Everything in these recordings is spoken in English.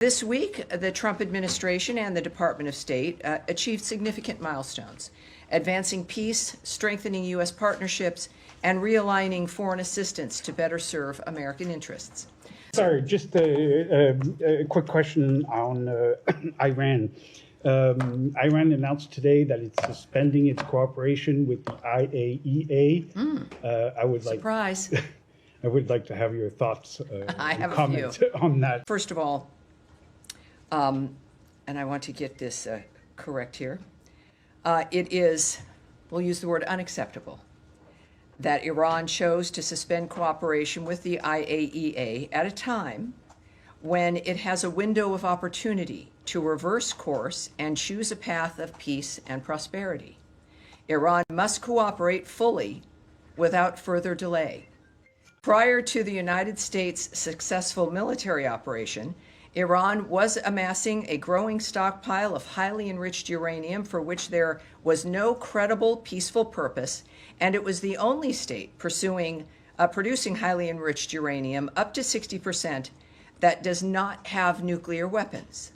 This week, the Trump administration and the Department of State achieved significant milestones, advancing peace, strengthening U.S. partnerships, and realigning foreign assistance to better serve American interests. Sorry, just a quick question on Iran. Iran announced today that it's suspending its cooperation with the IAEA. Surprise. I would like to have your thoughts I have comment a few. on that. First of all, and I want to get this correct here, it is, we'll use the word unacceptable, that Iran chose to suspend cooperation with the IAEA at a time when it has a window of opportunity to reverse course and choose a path of peace and prosperity. Iran must cooperate fully without further delay. Prior to the United States' successful military operation, Iran was amassing a growing stockpile of highly enriched uranium for which there was no credible peaceful purpose, and it was the only state producing highly enriched uranium up to 60% that does not have nuclear weapons.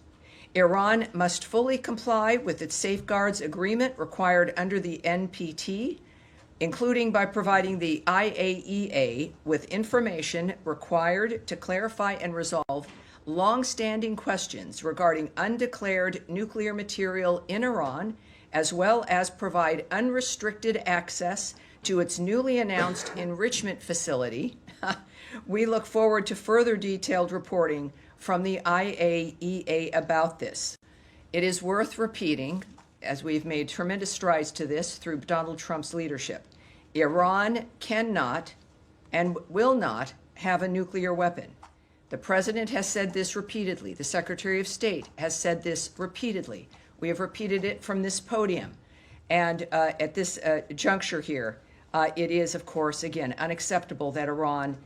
Iran must fully comply with its safeguards agreement required under the NPT, including by providing the IAEA with information required to clarify and resolve long-standing questions regarding undeclared nuclear material in Iran, as well as provide unrestricted access to its newly announced enrichment facility. We look forward to further detailed reporting from the IAEA about this. It is worth repeating, as we've made tremendous strides to this through Donald Trump's leadership, Iran cannot and will not have a nuclear weapon. The President has said this repeatedly. The Secretary of State has said this repeatedly. We have repeated it from this podium. And at this juncture here, it is, of course, again, unacceptable that Iran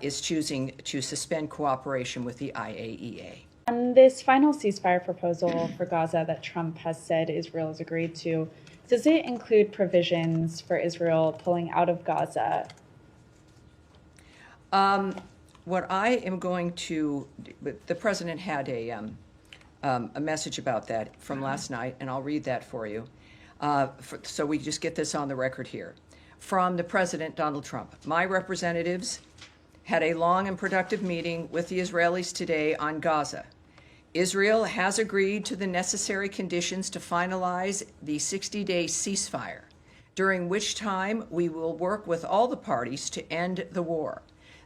is choosing to suspend cooperation with the IAEA. On this final ceasefire proposal for Gaza that Trump has said Israel has agreed to, does it include provisions for Israel pulling out of Gaza? What I am going to, the President had a message about that from last night, and I'll read that for you. So we just get this on the record here. From the President, Donald Trump, my representatives had a long and productive meeting with the Israelis today on Gaza. Israel has agreed to the necessary conditions to finalize the 60-day ceasefire, during which time we will work with all the parties to end the war.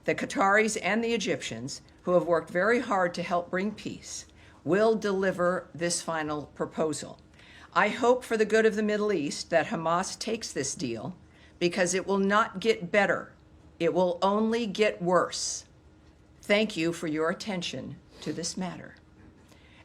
The Qataris and the Egyptians, who have worked very hard to help bring peace, will deliver this final proposal. I hope for the good of the Middle East that Hamas takes this deal, because it will not get better. It will only get worse. Thank you for your attention to this matter.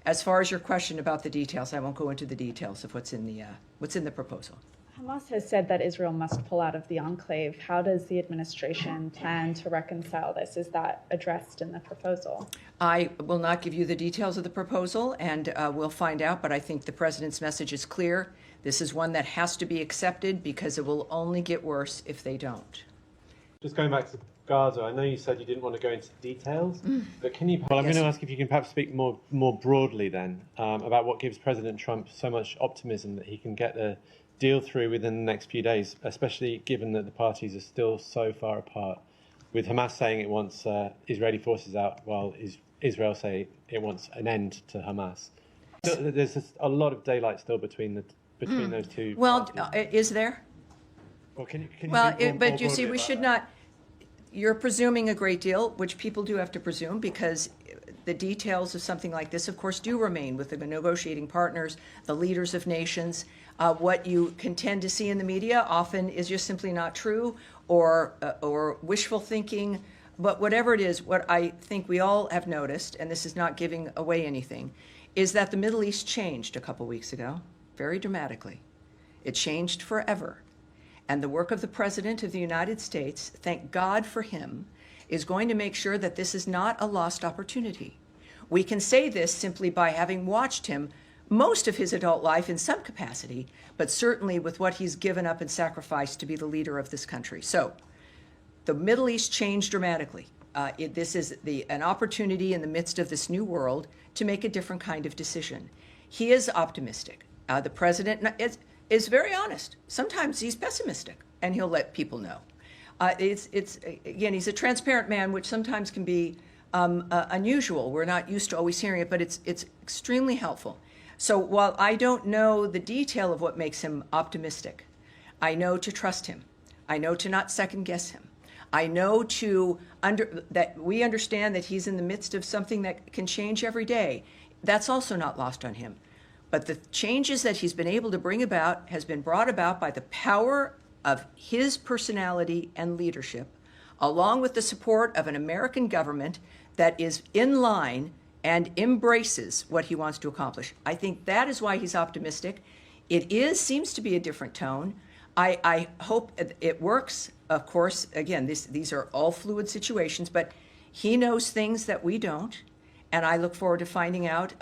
As far as your question about the details, I won't go into the details of what's in the proposal. Hamas has said that Israel must pull out of the enclave. How does the administration plan to reconcile this? Is that addressed in the proposal? I will not give you the details of the proposal, and we'll find out, but I think the President's message is clear. This is one that has to be accepted because it will only get worse if they don't. Just going back to Gaza, I know you said you didn't want to go into details, but can you... Well, I'm Yes. going to ask if you can perhaps speak more broadly then about what gives President Trump so much optimism that he can get a deal through within the next few days, especially given that the parties are still so far apart, with Hamas saying it wants Israeli forces out while Israel say it wants an end to Hamas. So there's a lot of daylight still between those two. Well, parties. is there? Well, can you Well, think but more you see, broadly we about should that? not, you're presuming a great deal, which people do have to presume, because the details of something like this, of course, do remain with the negotiating partners, the leaders of nations. What you can tend to see in the media often is just simply not true, or wishful thinking. But whatever it is, what I think we all have noticed, and this is not giving away anything, is that the Middle East changed a couple weeks ago, very dramatically. It changed forever. And the work of the President of the United States, thank God for him, is going to make sure that this is not a lost opportunity. We can say this simply by having watched him most of his adult life in some capacity, but certainly with what he's given up and sacrificed to be the leader of this country. So the Middle East changed dramatically. this is an opportunity in the midst of this new world to make a different kind of decision. He is optimistic. The president is very honest. Sometimes he's pessimistic, and he'll let people know. Again, he's a transparent man, which sometimes can be unusual. We're not used to always hearing it, but it's extremely helpful. So while I don't know the detail of what makes him optimistic, I know to trust him. I know to not second guess him. I know that we understand that he's in the midst of something that can change every day. That's also not lost on him. But the changes that he's been able to bring about has been brought about by the power of his personality and leadership, along with the support of an American government that is in line and embraces what he wants to accomplish. I think that is why he's optimistic. Seems to be a different tone. I hope it works. Of course, again, these are all fluid situations, but he knows things that we don't. And I look forward to finding out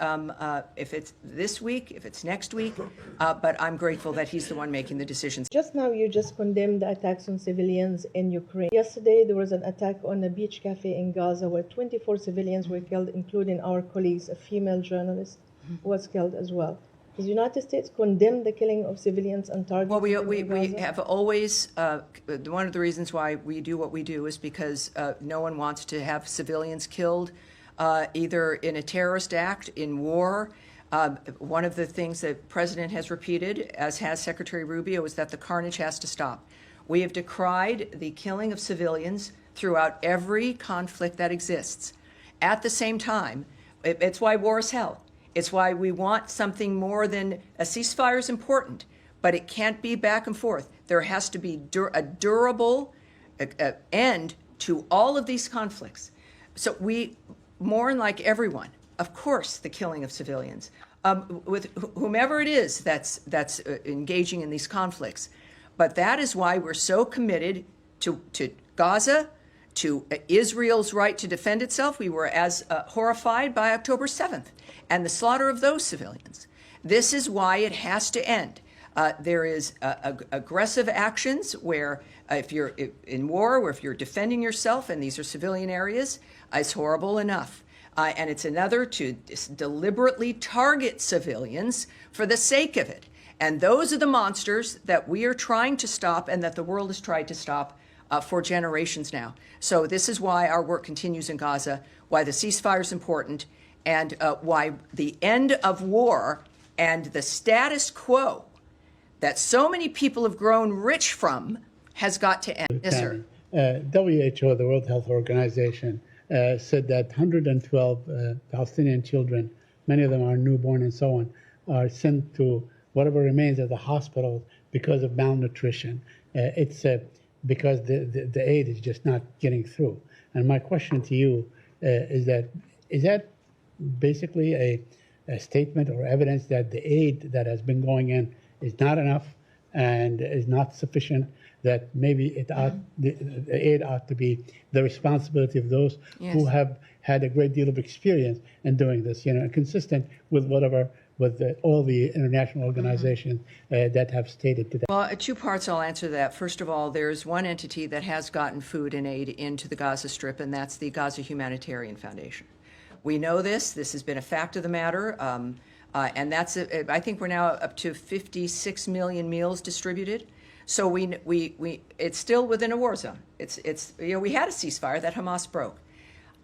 if it's this week, if it's next week. But I'm grateful that he's the one making the decisions. Just now, you just condemned the attacks on civilians in Ukraine. Yesterday, there was an attack on a beach cafe in Gaza where 24 civilians were killed, including our colleagues. A female journalist was killed as well. Does the United States condemn the killing of civilians and targets? Well, we have always, one of the reasons why we do what we do is because no one wants to have civilians killed, either in a terrorist act, in war. One of the things that the President has repeated, as has Secretary Rubio, is that the carnage has to stop. We have decried the killing of civilians throughout every conflict that exists. At the same time, it's why war is hell. It's why we want something more than a ceasefire is important, but it can't be back and forth. There has to be a durable end to all of these conflicts. So we mourn like everyone, of course, the killing of civilians, with whomever it is that's engaging in these conflicts. But that is why we're so committed to Gaza, to Israel's right to defend itself. We were as horrified by October 7th and the slaughter of those civilians. This is why it has to end. There is aggressive actions where if you're in war or if you're defending yourself and these are civilian areas, it's horrible enough. And it's another to deliberately target civilians for the sake of it. And those are the monsters that we are trying to stop and that the world has tried to stop for generations now. So this is why our work continues in Gaza, why the ceasefire is important, and why the end of war and the status quo that so many people have grown rich from has got to end. Yes, sir. WHO, the World Health Organization, said that 112 Palestinian children, many of them are newborn and so on, are sent to whatever remains of the hospital because of malnutrition. It's because the aid is just not getting through. And my question to you is that basically a statement or evidence that the aid that has been going in is not enough and is not sufficient, that maybe the aid ought to be the responsibility of those who have had a great deal of experience in doing this, consistent with all the international organizations that have stated today. Well, two parts I'll answer that. First of all, there's one entity that has gotten food and aid into the Gaza Strip, and that's the Gaza Humanitarian Foundation. We know this. This has been a fact of the matter. And that's, I think we're now up to 56 million meals distributed. So it's still within a war zone. We had a ceasefire that Hamas broke.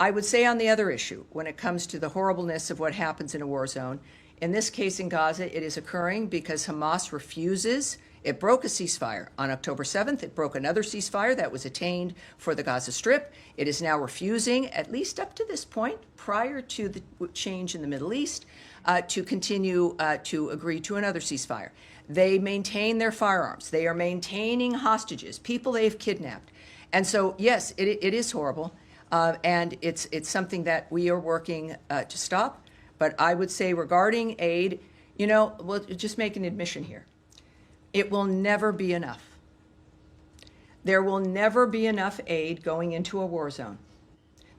I would say on the other issue, when it comes to the horribleness of what happens in a war zone, in this case in Gaza, it is occurring because Hamas refuses. It broke a ceasefire on October 7th. It broke another ceasefire that was attained for the Gaza Strip. It is now refusing, at least up to this point, prior to the change in the Middle East, to continue to agree to another ceasefire. They maintain their firearms. They are maintaining hostages, people they've kidnapped. And so, yes, it is horrible, and it's something that we are working to stop. But I would say regarding aid, we'll just make an admission here. It will never be enough. There will never be enough aid going into a war zone.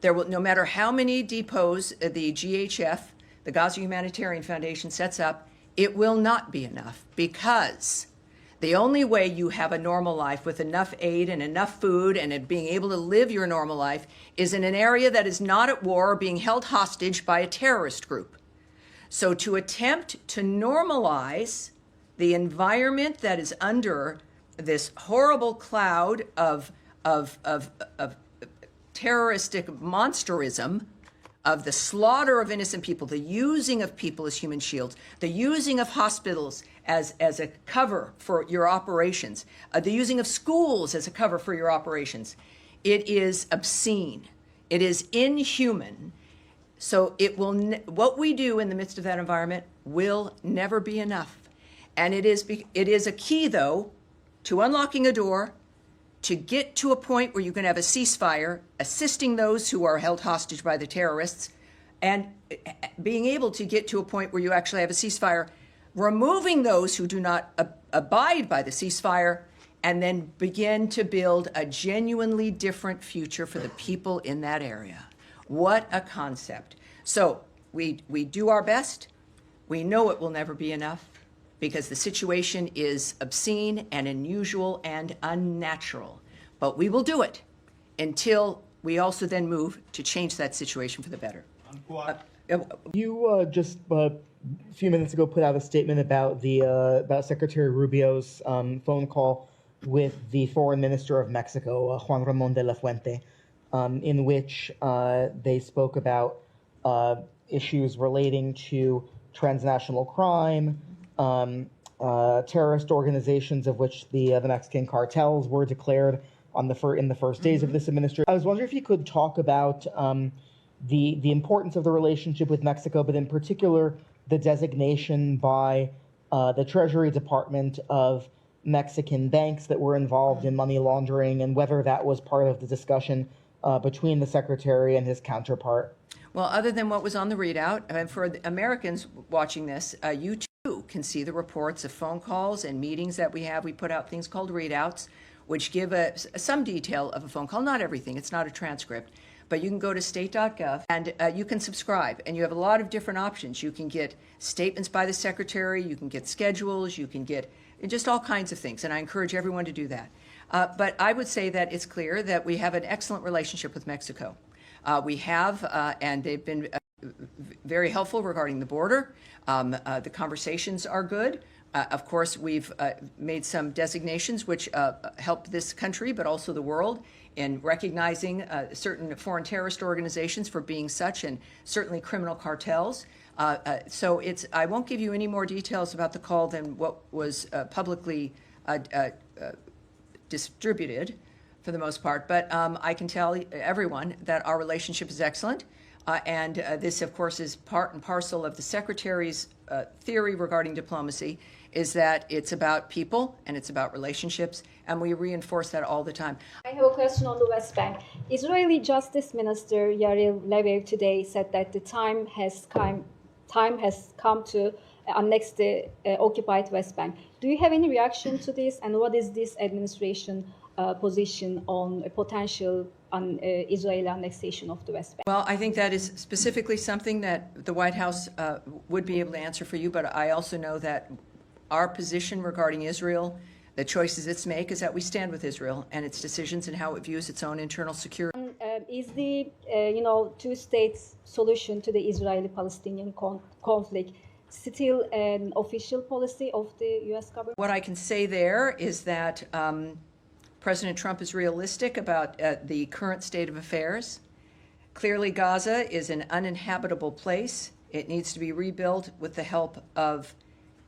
No matter how many depots the GHF, the Gaza Humanitarian Foundation, sets up, it will not be enough because The only way you have a normal life with enough aid and enough food and being able to live your normal life is in an area that is not at war or being held hostage by a terrorist group. So to attempt to normalize the environment that is under this horrible cloud of terroristic monsterism, of the slaughter of innocent people, the using of people as human shields, the using of hospitals as a cover for your operations, the using of schools as a cover for your operations. It is obscene. It is inhuman. So it will. What we do in the midst of that environment will never be enough. And it is a key, though, to unlocking a door, to get to a point where you can have a ceasefire, assisting those who are held hostage by the terrorists, and being able to get to a point where you actually have a ceasefire, removing those who do not abide by the ceasefire, and then begin to build a genuinely different future for the people in that area. What a concept. So we do our best. We know it will never be enough, because the situation is obscene and unusual and unnatural. But we will do it until we also then move to change that situation for the better. You just a few minutes ago put out a statement about about Secretary Rubio's phone call with the Foreign Minister of Mexico, Juan Ramón de la Fuente, in which they spoke about issues relating to transnational crime, terrorist organizations, of which the Mexican cartels were declared in the first days of this administration. I was wondering if you could talk about the importance of the relationship with Mexico, but in particular the designation by the Treasury Department of Mexican banks that were involved in money laundering, and whether that was part of the discussion between the secretary and his counterpart. Well, other than what was on the readout, and for the Americans watching this, you too can see the reports of phone calls and meetings that we have. We put out things called readouts, which give some detail of a phone call. Not everything. It's not a transcript. But you can go to state.gov and you can subscribe. And you have a lot of different options. You can get statements by the secretary. You can get schedules. You can get just all kinds of things. And I encourage everyone to do that. But I would say that it's clear that we have an excellent relationship with Mexico. We have, and they've been very helpful regarding the border. The conversations are good. Of course, we've made some designations which help this country, but also the world, in recognizing certain foreign terrorist organizations for being such, and certainly criminal cartels. So I won't give you any more details about the call than what was publicly distributed for the most part. But I can tell everyone that our relationship is excellent. And this, of course, is part and parcel of the Secretary's theory regarding diplomacy, is that it's about people and it's about relationships, and we reinforce that all the time. I have a question on the West Bank. Israeli Justice Minister Yair Lapid today said that the time has come to annex the occupied West Bank. Do you have any reaction to this, and what is this administration position on a potential Israeli annexation of the West Bank? Well, I think that is specifically something that the White House would be able to answer for you, but I also know that our position regarding Israel, the choices it's make, is that we stand with Israel and its decisions and how it views its own internal security. Is the two-state solution to the Israeli-Palestinian conflict still an official policy of the U.S. government? What I can say there is that President Trump is realistic about the current state of affairs. Clearly, Gaza is an uninhabitable place. It needs to be rebuilt with the help of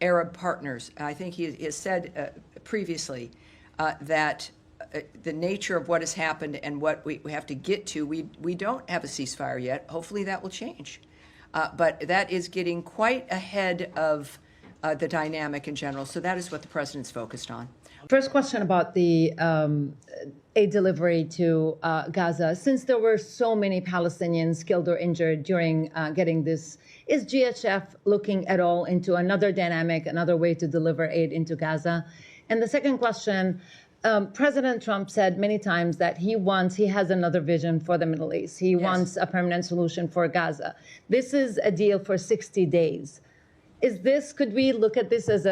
Arab partners. I think he has said previously that the nature of what has happened and what we have to get to, we don't have a ceasefire yet. Hopefully that will change. But that is getting quite ahead of the dynamic in general. So that is what the president's focused on. First question about the aid delivery to Gaza. Since there were so many Palestinians killed or injured during getting this, is GHF looking at all into another dynamic, another way to deliver aid into Gaza? And the second question, President Trump said many times that he has another vision for the Middle East. He wants a permanent solution for Gaza. This is a deal for 60 days. could we look at this as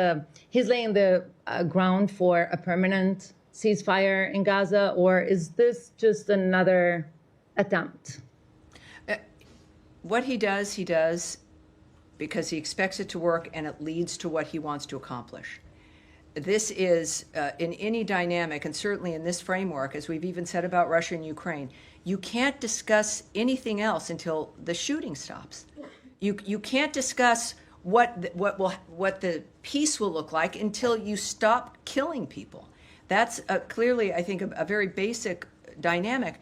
he's laying the ground for a permanent ceasefire in Gaza, or is this just another attempt? What he does because he expects it to work and it leads to what he wants to accomplish. This is, in any dynamic, and certainly in this framework, as we've even said about Russia and Ukraine, you can't discuss anything else until the shooting stops. You can't discuss what the peace will look like until you stop killing people. That's clearly, I think, a very basic dynamic.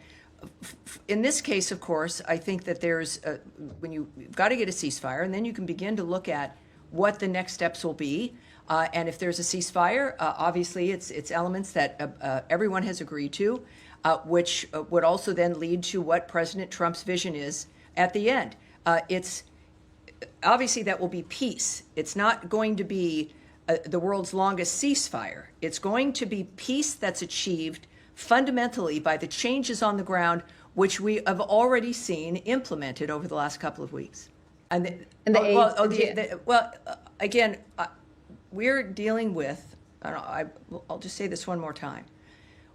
In this case, of course, I think that you've got to get a ceasefire, and then you can begin to look at what the next steps will be. And if there's a ceasefire, obviously it's elements that everyone has agreed to, which would also then lead to what President Trump's vision is at the end. It's obviously that will be peace. It's not going to be the world's longest ceasefire. It's going to be peace that's achieved fundamentally by the changes on the ground, which we have already seen implemented over the last couple of weeks. Again, we're dealing with, I'll just say this one more time.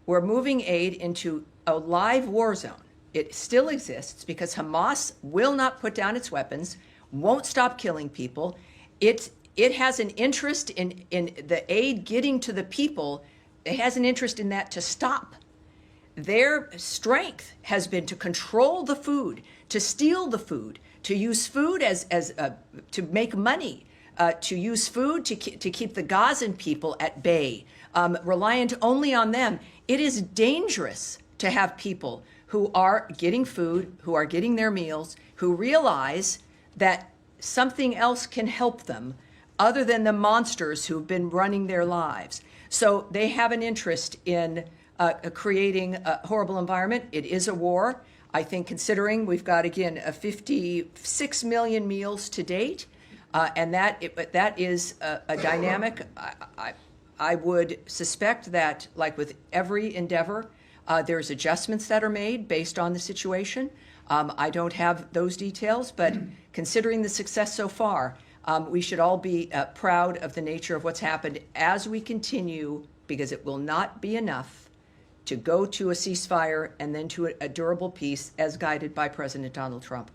We're moving aid into a live war zone. It still exists because Hamas will not put down its weapons, won't stop killing people. It has an interest in the aid getting to the people. It has an interest in that to stop. Their strength has been to control the food, to steal the food, to use food to make money, to use food to keep the Gazan people at bay, reliant only on them. It is dangerous to have people who are getting food, who are getting their meals, who realize that something else can help them other than the monsters who've been running their lives. So they have an interest in creating a horrible environment. It is a war. I think considering we've got, again, 56 million meals to date, and that is a dynamic. I would suspect that, like with every endeavor, there's adjustments that are made based on the situation. I don't have those details, but considering the success so far, we should all be proud of the nature of what's happened as we continue, because it will not be enough to go to a ceasefire and then to a durable peace as guided by President Donald Trump.